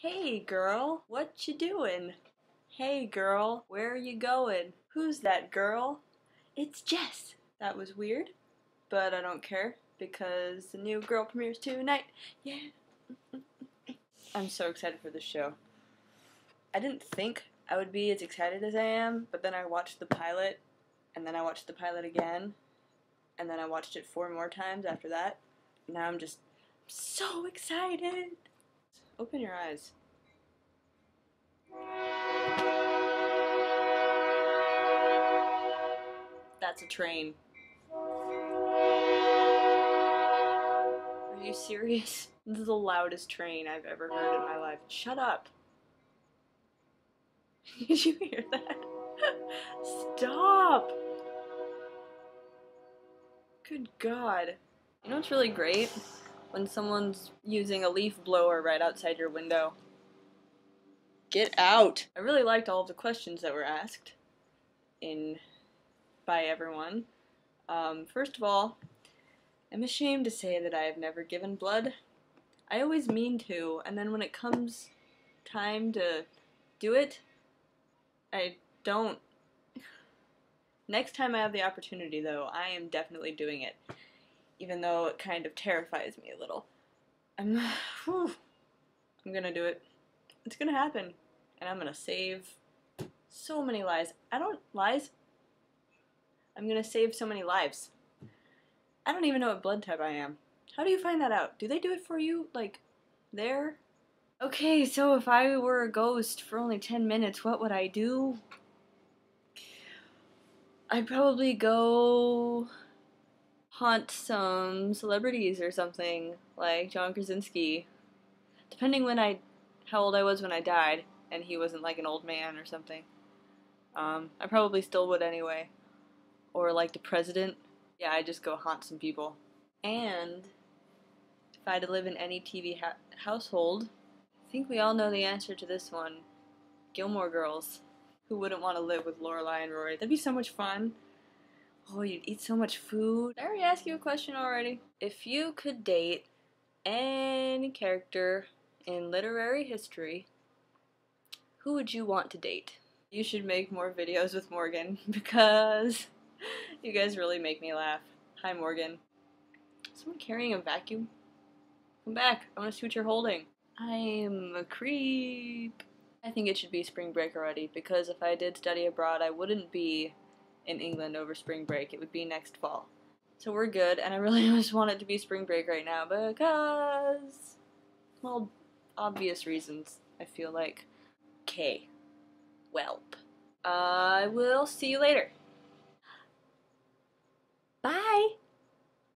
Hey girl, what you doing? Hey girl, where are you going? Who's that girl? It's Jess. That was weird, but I don't care because the new girl premieres tonight. Yeah. I'm so excited for this show. I didn't think I would be as excited as I am, but then I watched the pilot, and then I watched the pilot again, and then I watched it 4 more times after that. Now I'm just so excited. Open your eyes. That's a train. Are you serious? This is the loudest train I've ever heard in my life. Shut up. Did you hear that? Stop! Good God. You know what's really great? When someone's using a leaf blower right outside your window. Get out! I really liked all of the questions that were asked by everyone. First of all, I'm ashamed to say that I have never given blood. I always mean to, and then when it comes time to do it, I don't. Next time I have the opportunity, though, I am definitely doing it, even though it kind of terrifies me a little. I'm gonna do it. It's gonna happen, and I'm gonna save so many lives. I'm gonna save so many lives. I don't even know what blood type I am. How do you find that out? Do they do it for you, like, there? Okay, so if I were a ghost for only 10 minutes, what would I do? I'd probably go haunt some celebrities or something, like John Krasinski. Depending how old I was when I died, and he wasn't like an old man or something. I probably still would anyway. Or like the president. Yeah, I'd just go haunt some people. And if I had to live in any TV household, I think we all know the answer to this one. Gilmore Girls. Who wouldn't want to live with Lorelai and Rory? That'd be so much fun. Oh, you'd eat so much food. Did I already ask you a question already? If you could date any character in literary history, who would you want to date? You should make more videos with Morgan because you guys really make me laugh. Hi, Morgan. Is someone carrying a vacuum? Come back. I want to see what you're holding. I'm a creep. I think it should be spring break already because if I did study abroad, I wouldn't be in England over spring break. It would be next fall. So we're good, and I really just want it to be spring break right now because, well, obvious reasons, I feel like. Okay. Welp. I will see you later.